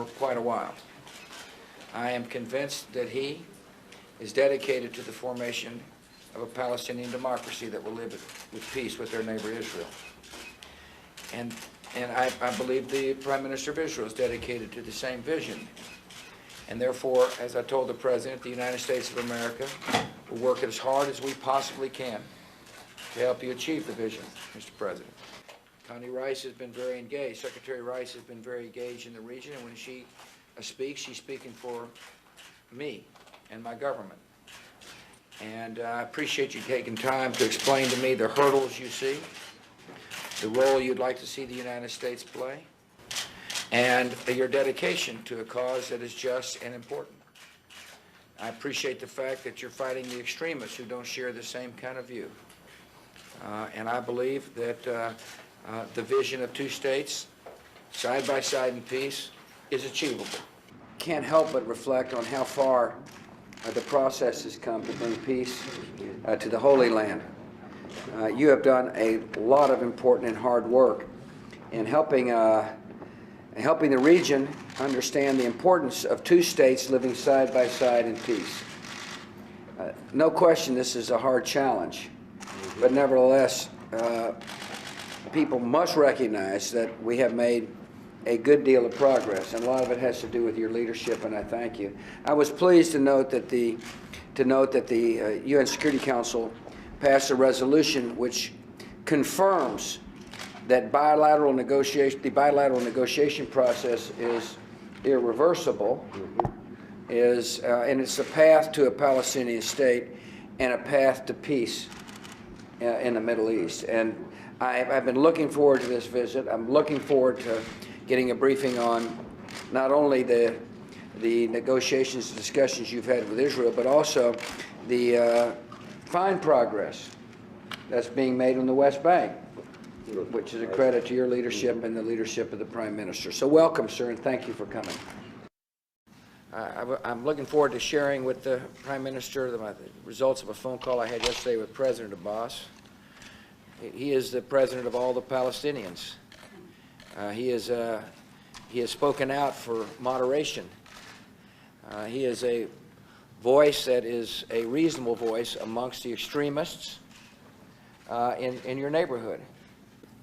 for quite a while. I am convinced that he is dedicated to the formation of a Palestinian democracy that will live with peace with their neighbor Israel. And I believe the Prime Minister of Israel is dedicated to the same vision. And therefore, as I told the President, the United States of America will work as hard as we possibly can to help you achieve the vision, Mr. President. Connie Rice has been very engaged. Secretary Rice has been very engaged in the region, and when she speaks, she's speaking for me and my government. And I appreciate you taking time to explain to me the hurdles you see, the role you'd like to see the United States play, and your dedication to a cause that is just and important. I appreciate the fact that you're fighting the extremists who don't share the same kind of view. And I believe that the vision of two states, side by side in peace, is achievable. Can't help but reflect on how far the process has come to bring peace to the Holy Land. You have done a lot of important and hard work in helping the region understand the importance of two states living side by side in peace. No question this is a hard challenge, but nevertheless, people must recognize that we have made a good deal of progress, and a lot of it has to do with your leadership, and I thank you. I was pleased to note that the UN Security Council passed a resolution which confirms that the bilateral negotiation process is irreversible, and it's a path to a Palestinian state and a path to peace in the Middle East. And I've been looking forward to this visit. I'm looking forward to getting a briefing on not only the negotiations and discussions you've had with Israel, but also the fine progress that's being made on the West Bank, which is a credit to your leadership and the leadership of the Prime Minister. So welcome, sir, and thank you for coming. I'm looking forward to sharing with the Prime Minister the results of a phone call I had yesterday with President Abbas. He is the president of all the Palestinians. He has spoken out for moderation. He is a voice that is a reasonable voice amongst the extremists in your neighborhood.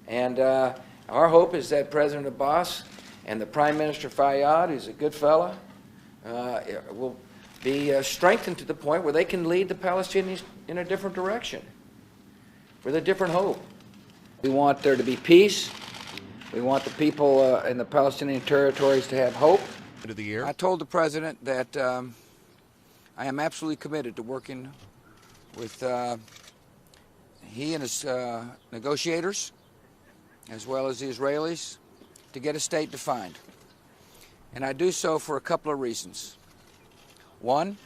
And our hope is that President Abbas and the Prime Minister Fayyad, who's a good fella, will be strengthened to the point where they can lead the Palestinians in a different direction, with a different hope. We want there to be peace. We want the people in the Palestinian territories to have hope. End of the year. I told the President that I am absolutely committed to working with he and his negotiators, as well as the Israelis, to get a state defined. And I do so for a couple of reasons. One,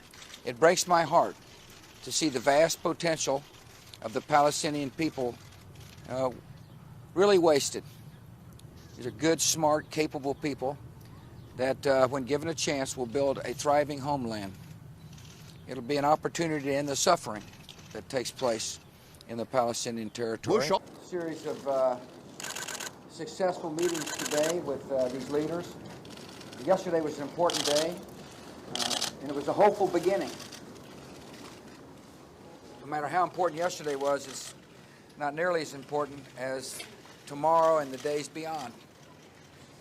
it breaks my heart to see the vast potential of the Palestinian people really wasted. These are good, smart, capable people that, when given a chance, will build a thriving homeland. It'll be an opportunity to end the suffering that takes place in the Palestinian territory. A series of successful meetings today with these leaders. Yesterday was an important day, and it was a hopeful beginning. No matter how important yesterday was, it's not nearly as important as tomorrow and the days beyond.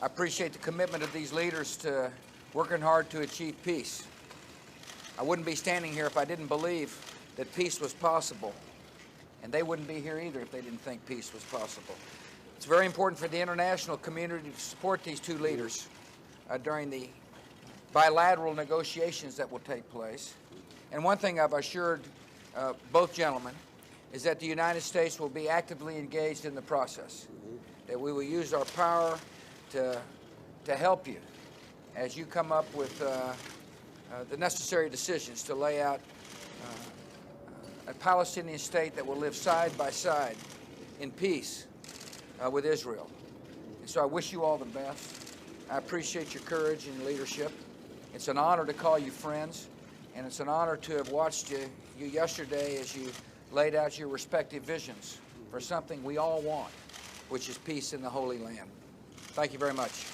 I appreciate the commitment of these leaders to working hard to achieve peace. I wouldn't be standing here if I didn't believe that peace was possible, and they wouldn't be here either if they didn't think peace was possible. It's very important for the international community to support these two leaders during the bilateral negotiations that will take place. And one thing I've assured both gentlemen is that the United States will be actively engaged in the process, that we will use our power to help you as you come up with the necessary decisions to lay out a Palestinian state that will live side by side in peace with Israel. And so I wish you all the best. I appreciate your courage and leadership. It's an honor to call you friends, and it's an honor to have watched you yesterday as you laid out your respective visions for something we all want, which is peace in the Holy Land. Thank you very much.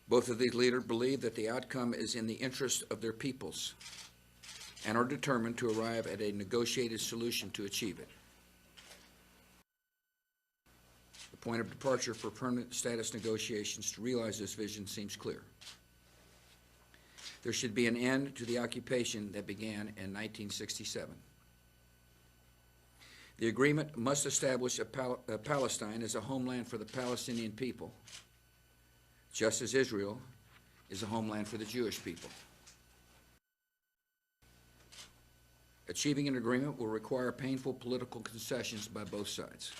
Both of these leaders believe that the outcome is in the interest of their peoples and are determined to arrive at a negotiated solution to achieve it. The point of departure for permanent status negotiations to realize this vision seems clear. There should be an end to the occupation that began in 1967. The agreement must establish Palestine as a homeland for the Palestinian people, just as Israel is a homeland for the Jewish people. Achieving an agreement will require painful political concessions by both sides.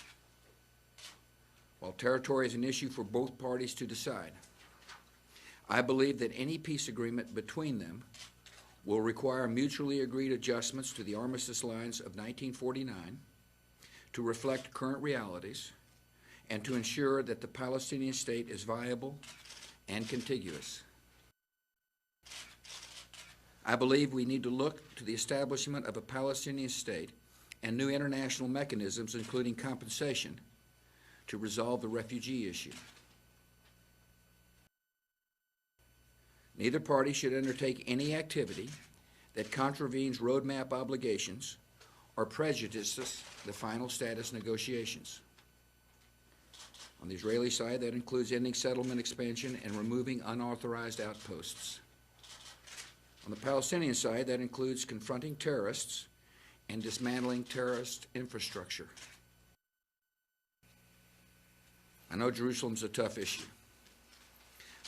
While territory is an issue for both parties to decide, I believe that any peace agreement between them will require mutually agreed adjustments to the armistice lines of 1949 to reflect current realities and to ensure that the Palestinian state is viable and contiguous. I believe we need to look to the establishment of a Palestinian state and new international mechanisms, including compensation, to resolve the refugee issue. Neither party should undertake any activity that contravenes roadmap obligations or prejudices the final status negotiations. On the Israeli side, that includes ending settlement expansion and removing unauthorized outposts. On the Palestinian side, that includes confronting terrorists and dismantling terrorist infrastructure. I know Jerusalem's a tough issue.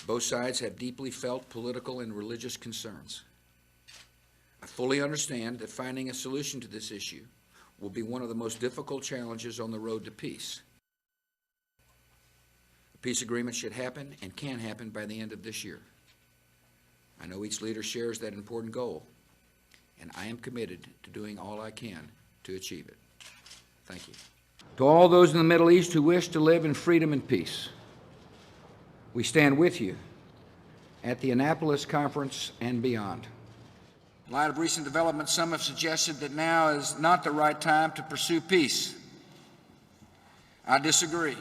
Both sides have deeply felt political and religious concerns. I fully understand that finding a solution to this issue will be one of the most difficult challenges on the road to peace. A peace agreement should happen and can happen by the end of this year. I know each leader shares that important goal, and I am committed to doing all I can to achieve it. Thank you. To all those in the Middle East who wish to live in freedom and peace, we stand with you at the Annapolis Conference and beyond. In light of recent developments, some have suggested that now is not the right time to pursue peace. I disagree.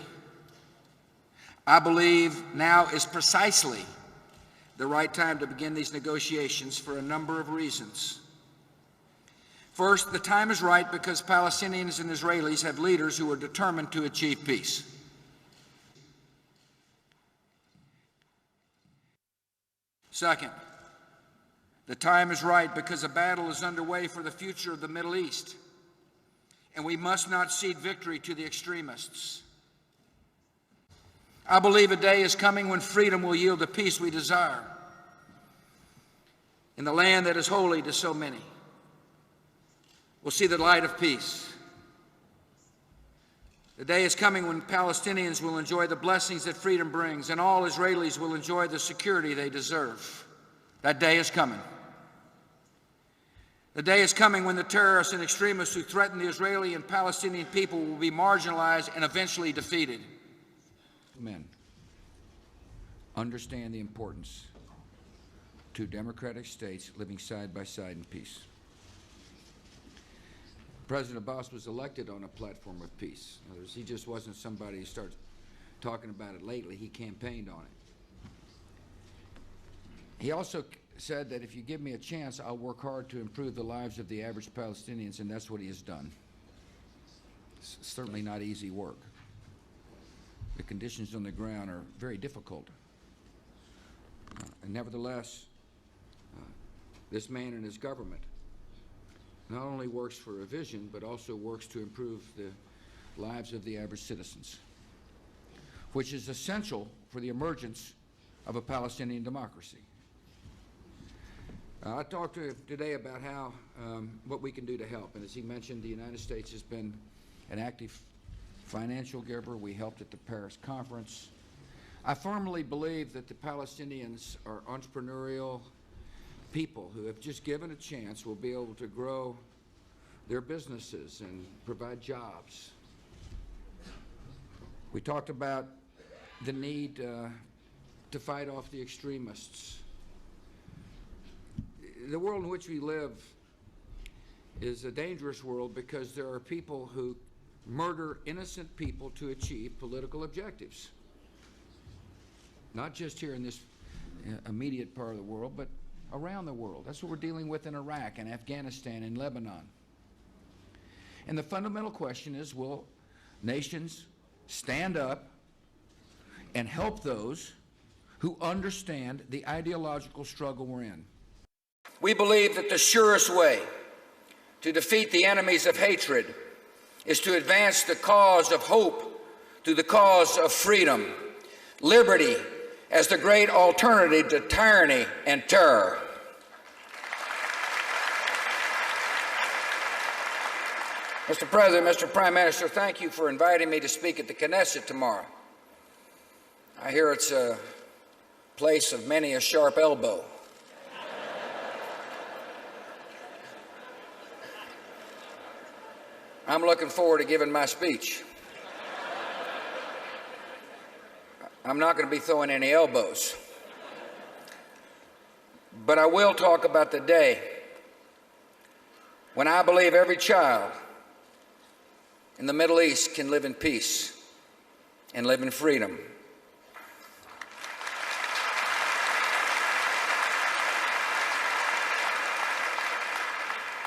I believe now is precisely the right time to begin these negotiations for a number of reasons. First, the time is right because Palestinians and Israelis have leaders who are determined to achieve peace. Second, the time is right because a battle is underway for the future of the Middle East, and we must not cede victory to the extremists. I believe a day is coming when freedom will yield the peace we desire in the land that is holy to so many. We'll see the light of peace. The day is coming when Palestinians will enjoy the blessings that freedom brings, and all Israelis will enjoy the security they deserve. That day is coming. The day is coming when the terrorists and extremists who threaten the Israeli and Palestinian people will be marginalized and eventually defeated. Men, understand the importance of two democratic states living side by side in peace. President Abbas was elected on a platform of peace. In other words, he just wasn't somebody who started talking about it lately. He campaigned on it. He also said that if you give me a chance, I'll work hard to improve the lives of the average Palestinians, and that's what he has done. It's certainly not easy work. The conditions on the ground are very difficult. And nevertheless, this man and his government not only works for a vision, but also works to improve the lives of the average citizens, which is essential for the emergence of a Palestinian democracy. I talked to him today about how, what we can do to help, and as he mentioned, the United States has been an active financial giver. We helped at the Paris conference. I firmly believe that the Palestinians are entrepreneurial people who, if just given a chance, will be able to grow their businesses and provide jobs. We talked about the need to fight off the extremists. The world in which we live is a dangerous world because there are people who murder innocent people to achieve political objectives. Not just here in this immediate part of the world, but around the world. That's what we're dealing with in Iraq and Afghanistan and Lebanon. And the fundamental question is, will nations stand up and help those who understand the ideological struggle we're in? We believe that the surest way to defeat the enemies of hatred is to advance the cause of hope through the cause of freedom, liberty as the great alternative to tyranny and terror. Mr. President, Mr. Prime Minister, thank you for inviting me to speak at the Knesset tomorrow. I hear it's a place of many a sharp elbow. I'm looking forward to giving my speech. I'm not going to be throwing any elbows. But I will talk about the day when I believe every child in the Middle East can live in peace and live in freedom.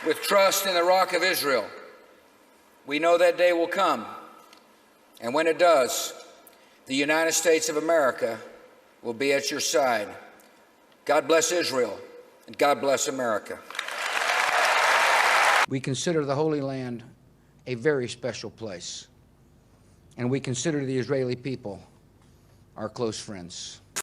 With trust in the Rock of Israel, we know that day will come, and when it does, the United States of America will be at your side. God bless Israel, and God bless America. We consider the Holy Land a very special place, and we consider the Israeli people our close friends.